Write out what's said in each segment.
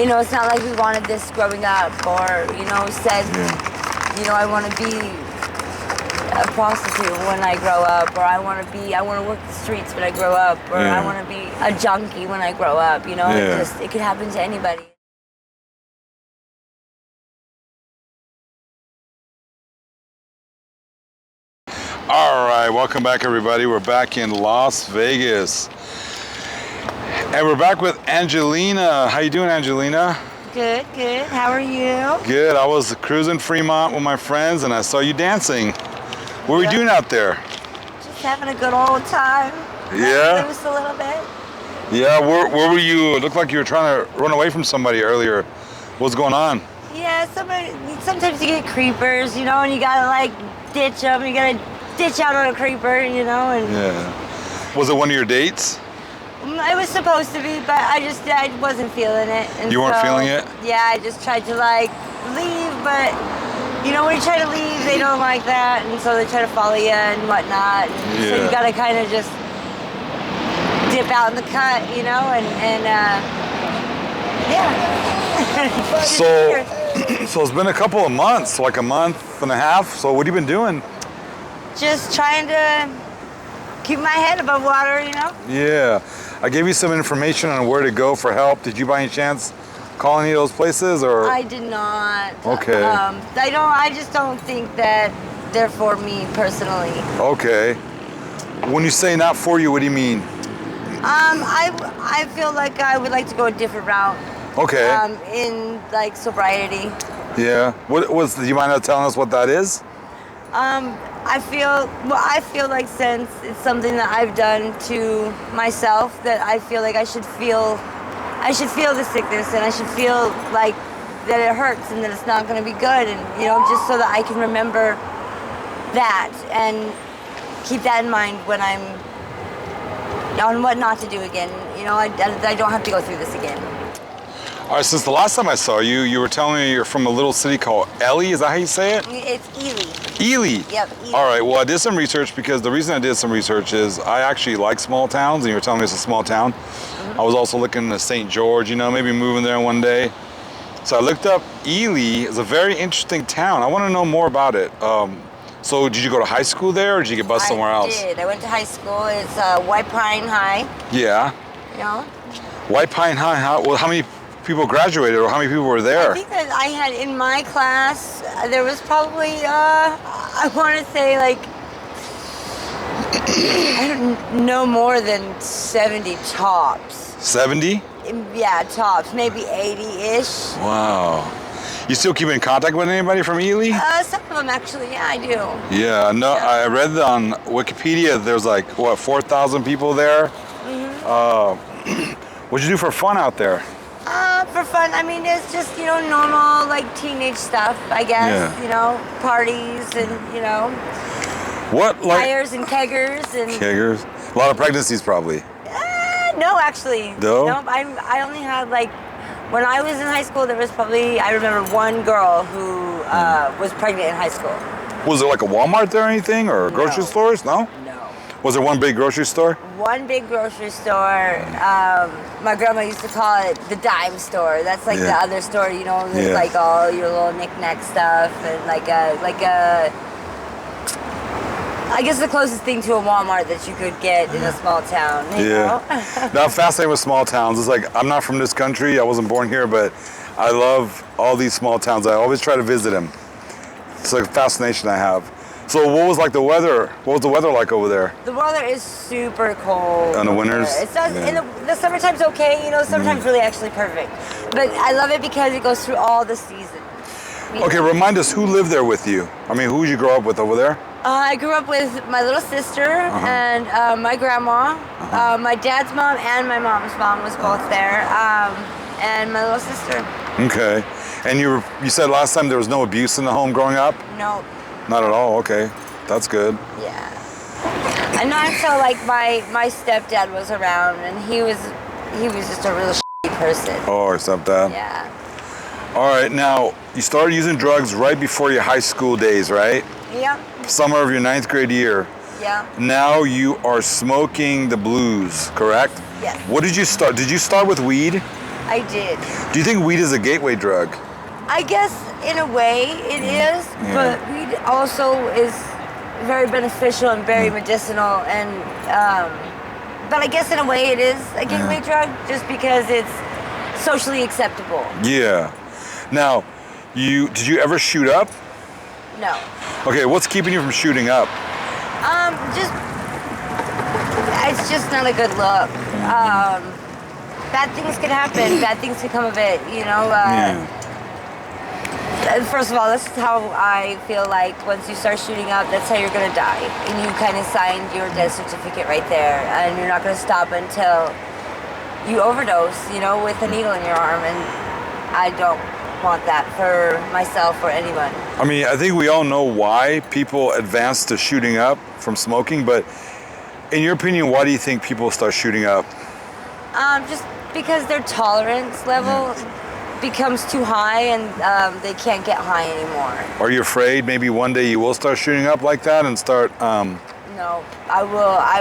you know, it's not like we wanted this growing up, or, you know, said, you know, I want to be a prostitute when I grow up, or I want to work the streets when I grow up, or I want to be a junkie when I grow up, you know, it could happen to anybody. All right, welcome back everybody. We're back in Las Vegas. And we're back with Angelina. How you doing, Angelina? Good, good. How are you? Good. I was cruising Fremont with my friends and I saw you dancing. What were you doing out there? Just having a good old time. Yeah? Just a little bit. Yeah, where were you? It looked like you were trying to run away from somebody earlier. What's going on? Yeah, sometimes you get creepers, you know, and you gotta like ditch them. You gotta ditch out on a creeper, you know, and... Yeah. Was it one of your dates? It was supposed to be, but I wasn't feeling it. And you weren't feeling it? Yeah, I just tried to like leave, but you know, when you try to leave, they don't like that, and so they try to follow you and whatnot. And so you gotta kind of just dip out in the cut, you know, and yeah. So it's been a couple of months, like a month and a half. So what have you been doing? Just trying to keep my head above water, you know? Yeah. I gave you some information on where to go for help. Did you by any chance call any of those places, or? I did not. Okay. I just don't think that they're for me personally. Okay. When you say not for you, what do you mean? I feel like I would like to go a different route. Okay. In like sobriety. Yeah. Do you mind not telling us what that is? I feel like since it's something that I've done to myself, that I feel like I should feel the sickness, and I should feel like that it hurts and that it's not going to be good, and you know, just so that I can remember that and keep that in mind when I'm on what not to do again. You know, I don't have to go through this again. All right, since the last time I saw you, you were telling me you're from a little city called Ely. Is that how you say it? It's Ely. Ely? Yep, Ely. All right, well, I did some research, because the reason I did some research is I actually like small towns, and you were telling me it's a small town. I was also looking at St. George, you know, maybe moving there one day. So I looked up Ely. It's a very interesting town. I want to know more about it. So did you go to high school there, or did you get bused somewhere else? I did. I went to high school. It's White Pine High. Yeah. You know? White Pine High. How many people graduated, or how many people were there? I think that I had in my class, there was probably, I want to say like, I don't know, more than 70 tops. 70? Yeah, tops, maybe 80-ish. Wow. You still keep in contact with anybody from Ely? Some of them actually, yeah, I do. Yeah, no, yeah. I read on Wikipedia there's like, what, 4,000 people there? What'd you do for fun out there? For fun, I mean, it's just, you know, normal, like, teenage stuff, I guess. Yeah. You know, parties and, you know, what, like fires and keggers and... Keggers? A lot of pregnancies, probably. No, actually. No? No, I only had, like, when I was in high school, there was probably, I remember one girl who was pregnant in high school. Was there like a Walmart there or anything, or grocery stores? No? No. Was there one big grocery store? One big grocery store. My grandma used to call it the dime store. That's like the other store, you know, with like all your little knick-knack stuff, and like a I guess the closest thing to a Walmart that you could get in a small town, you know? Now, I'm fascinated with small towns. It's like, I'm not from this country, I wasn't born here, but I love all these small towns. I always try to visit them. It's like a fascination I have. So what was like the weather? What was the weather like over there? The weather is super cold. In the winters? It does. In the summertime's okay, you know, summertime's really actually perfect. But I love it because it goes through all the seasons. Okay, remind us, who lived there with you? I mean, who did you grow up with over there? I grew up with my little sister and my grandma. My dad's mom and my mom's mom was both there, and my little sister. Okay. And you said last time there was no abuse in the home growing up? No. Not at all. Okay, that's good. Yeah. And not until like my stepdad was around, and he was just a real shitty person. Oh, your stepdad. Yeah. All right. Now you started using drugs right before your high school days, right? Yep. Summer of your 9th grade year. Yeah. Now you are smoking the blues, correct? Yes. What did you start? Did you start with weed? I did. Do you think weed is a gateway drug? I guess in a way it is, but weed also is very beneficial and very medicinal, and but I guess in a way it is a gateway drug just because it's socially acceptable. Yeah. Now, did you ever shoot up? No. Okay, what's keeping you from shooting up? It's just not a good look. Bad things can happen. Bad things can come of it. You know. First of all, this is how I feel like once you start shooting up, that's how you're gonna die. And you kind of signed your death certificate right there, and you're not gonna stop until you overdose, you know, with a needle in your arm. And I don't want that for myself or anyone. I mean, I think we all know why people advance to shooting up from smoking, but in your opinion, why do you think people start shooting up? Just because their tolerance level becomes too high and they can't get high anymore. Are you afraid maybe one day you will start shooting up like that and start? No, I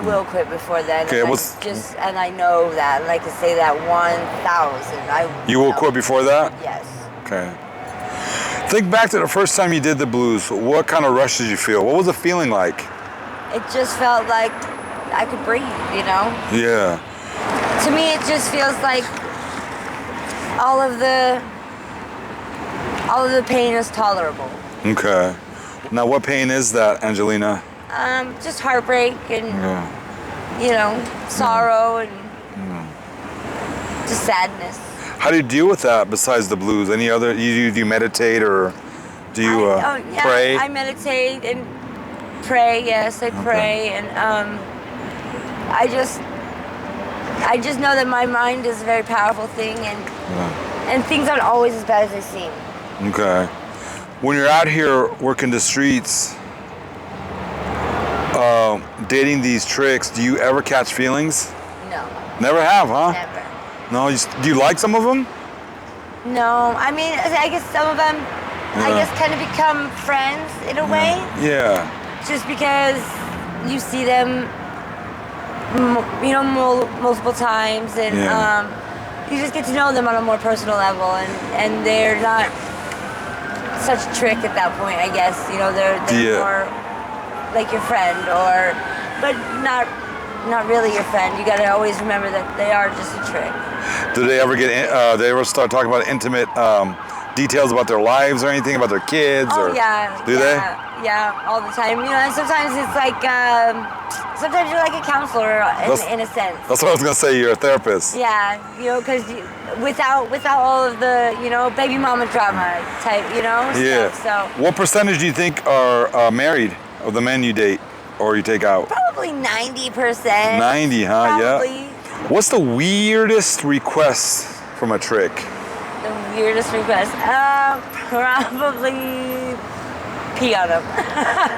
will quit before then. Okay, and I know that, and I can say that 1,000. You will quit before that? Yes. Okay. Think back to the first time you did the blues. What kind of rush did you feel? What was the feeling like? It just felt like I could breathe, you know? Yeah. To me, it just feels like all of the pain is tolerable. Okay. Now, what pain is that, Angelina? Just heartbreak and you know, sorrow and just sadness. How do you deal with that besides the blues? Any other? Do you meditate or do you pray? I meditate and pray. Yes, I pray, and I just know that my mind is a very powerful thing, and things aren't always as bad as they seem. Okay. When you're out here working the streets, dating these tricks, do you ever catch feelings? No. Never have, huh? Never. No. Do you like some of them? No. I mean, I guess some of them, I guess, kind of become friends in a way. Yeah. Just because you see them, you know, multiple times, and you just get to know them on a more personal level, and they're not such a trick at that point, I guess. You know, they're more like your friend, but not really your friend. You gotta always remember that they are just a trick. Do they ever they ever start talking about intimate details about their lives or anything, about their kids? Oh, or yeah. Do they? Yeah, all the time. You know, and sometimes it's like, sometimes you're like a counselor in a sense. That's what I was gonna say. You're a therapist. Yeah, you know, because without all of the, you know, baby mama drama type, you know. Yeah. Stuff, so. What percentage do you think are married of the men you date or you take out? Probably 90%. 90, huh? Probably. Yeah. What's the weirdest request from a trick? The weirdest request? Probably pee on him.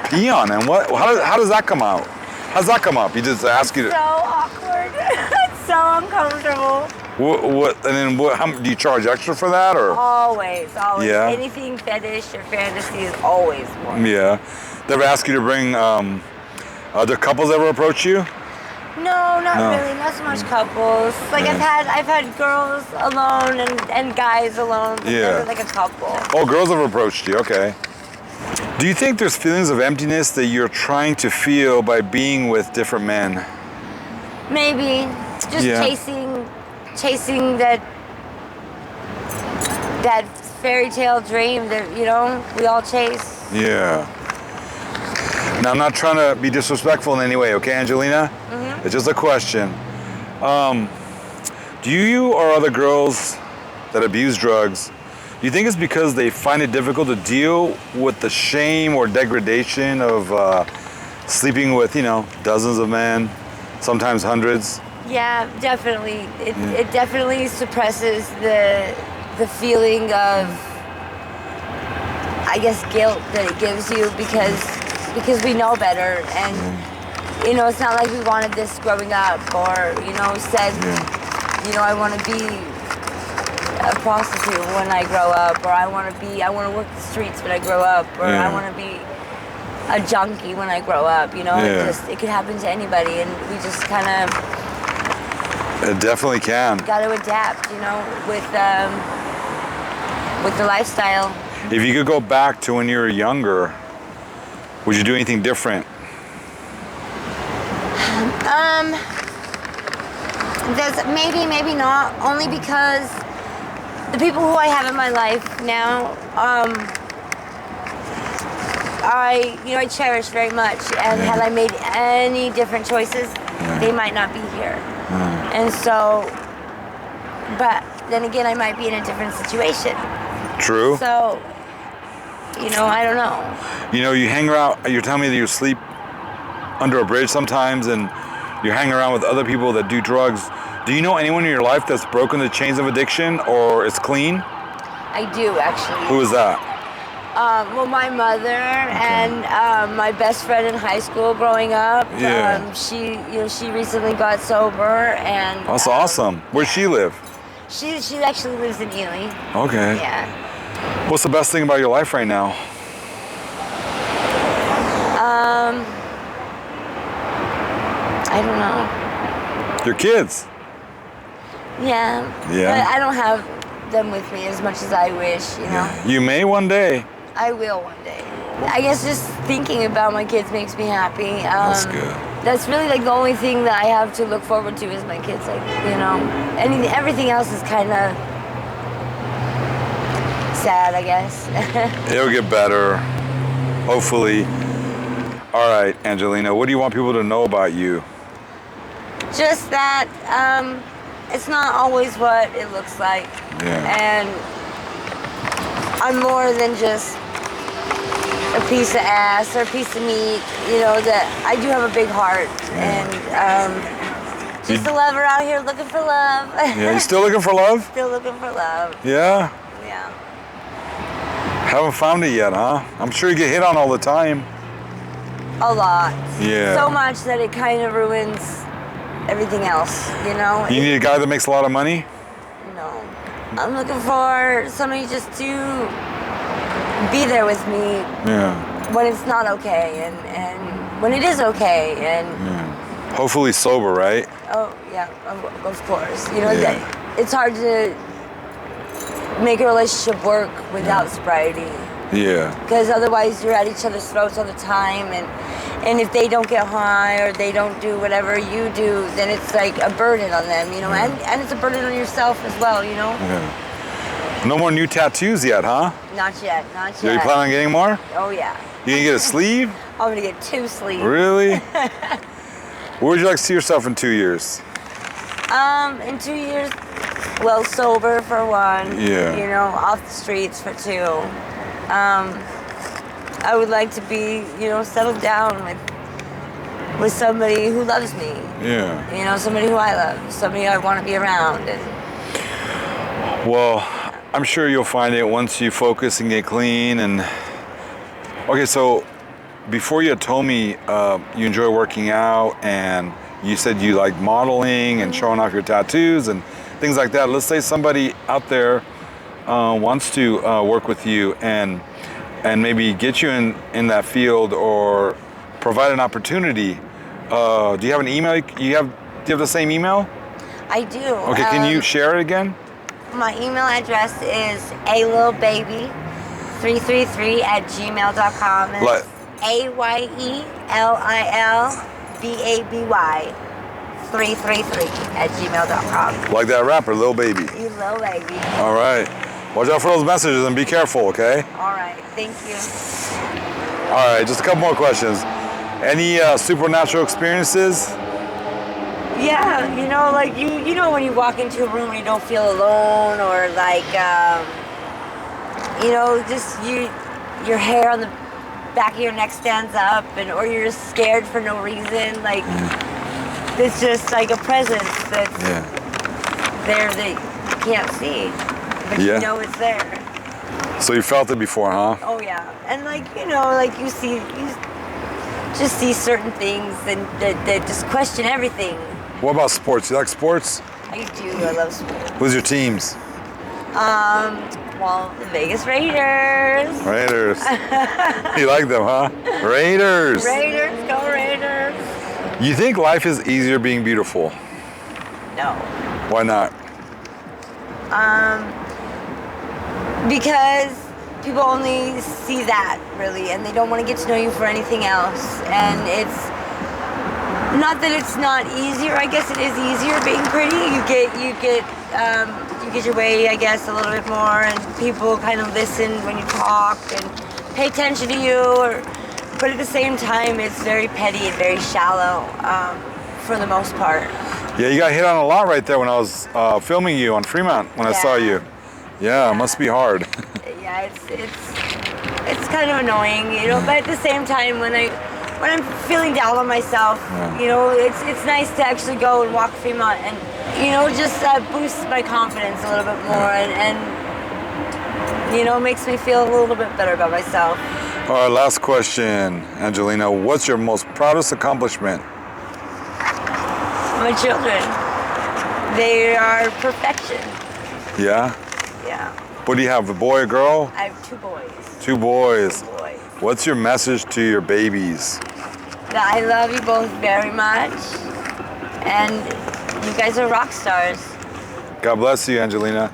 Pee on him? What? How does that come out? How's that come up? You just ask you to. So awkward. It's so uncomfortable. What? And then what? Do you charge extra for that or? Always. Yeah. Anything fetish or fantasy is always more. Yeah. They ever ask you to bring other couples ever approach you? No, not really. Not so much couples. Like I've had girls alone and guys alone, but never like a couple. Oh, girls have approached you. Okay. Do you think there's feelings of emptiness that you're trying to feel by being with different men? Maybe. Just chasing that fairy tale dream that, you know, we all chase. Yeah. Now, I'm not trying to be disrespectful in any way, okay, Angelina? Mm-hmm. It's just a question. Do you or other girls that abuse drugs, do you think it's because they find it difficult to deal with the shame or degradation of sleeping with, you know, dozens of men, sometimes hundreds? Yeah, definitely. It definitely suppresses the feeling of, I guess, guilt that it gives you because we know better, and you know, it's not like we wanted this growing up, or you know, said, you know, I want to be a prostitute when I grow up, or I want to work the streets when I grow up, or I want to be a junkie when I grow up. You know, it could happen to anybody, and we just kind of It definitely can. Got to adapt, you know, with the lifestyle. If you could go back to when you were younger, would you do anything different? There's maybe not. Only because the people who I have in my life now, I cherish very much. And had I made any different choices, they might not be here. And so, but then again, I might be in a different situation. True. So, I don't know. You hang around, you're telling me that you sleep under a bridge sometimes and you're hanging around with other people that do drugs. Do you know anyone in your life that's broken the chains of addiction or is clean? I do, actually. Who is that? Well, my mother and my best friend in high school growing up. Yeah. She recently got sober and. That's awesome. Where's she live? She actually lives in Ely. Okay. Yeah. What's the best thing about your life right now? I don't know. Your kids. Yeah. Yeah. But I don't have them with me as much as I wish, Yeah. You may one day. I will one day. I guess just thinking about my kids makes me happy. That's good. That's really like the only thing that I have to look forward to is my kids. Like, everything else is kind of sad, I guess. It'll get better, hopefully. All right, Angelina, what do you want people to know about you? Just that it's not always what it looks like. Yeah. And I'm more than just a piece of ass or a piece of meat. That I do have a big heart. And just a lover out here looking for love. Yeah, you still looking for love? Still looking for love. Yeah? Yeah. Haven't found it yet, huh? I'm sure you get hit on all the time. A lot. Yeah. So much that it kind of ruins everything else, You need a guy that makes a lot of money? No. I'm looking for somebody just to be there with me when it's not okay and when it is okay. And hopefully sober, right? Oh, yeah, of course. It's hard to make a relationship work without sobriety. Yeah. Because otherwise you're at each other's throats all the time, and if they don't get high or they don't do whatever you do, then it's like a burden on them, and it's a burden on yourself as well, Yeah. No more new tattoos yet, huh? Not yet. Are you planning on getting more? Oh, yeah. You gonna get a sleeve? I'm gonna get 2 sleeves. Really? Where would you like to see yourself in 2 years? In 2 years, well, sober for 1. Yeah. Off the streets for 2. I would like to be, settled down with somebody who loves me. Yeah. Somebody who I love, somebody I want to be around. Well, I'm sure you'll find it once you focus and get clean. And okay, so before you had told me you enjoy working out and you said you like modeling and showing off your tattoos and things like that. Let's say somebody out there wants to work with you and maybe get you in that field or provide an opportunity. Do you have an email? Do you have the same email? I do. Okay, can you share it again? My email address is alilbaby333@gmail.com. It's AYELILBABY 333@gmail.com. Like that rapper, Lil Baby. You little baby. All right. Watch out for those messages and be careful, okay? All right. Thank you. All right, just a couple more questions. Any supernatural experiences? Yeah, like when you walk into a room and you don't feel alone, or like, just your hair on the back of your neck stands up, or you're just scared for no reason. Like, it's just like a presence that's there that you can't see, but you know it's there. So you felt it before, huh? Oh yeah, and like you just see certain things and that just question everything. What about sports? You like sports? I do. I love sports. Who's your teams? Well, the Vegas Raiders. Raiders. You like them, huh? Raiders. Raiders, go Raiders. You think life is easier being beautiful? no. Why not? Because people only see that, really, and they don't want to get to know you for anything else. And it's not that it's not easier. I guess it is easier being pretty. You get your way, I guess, a little bit more, and people kind of listen when you talk and pay attention to you. But at the same time, it's very petty and very shallow for the most part. Yeah, you got hit on a lot right there when I was filming you on Fremont when I saw you. Yeah, it must be hard. Yeah, it's kind of annoying, you know. But at the same time, when I'm feeling down on myself, you know, it's nice to actually go and walk Fremont and, you know, just boost my confidence a little bit more and you know, makes me feel a little bit better about myself. All right, last question, Angelina. What's your most proudest accomplishment? My children, they are perfection. Yeah? Yeah. What do you have, a boy or girl? I have 2 boys. 2 boys. 2 boys. What's your message to your babies? That I love you both very much, and you guys are rock stars. God bless you, Angelina.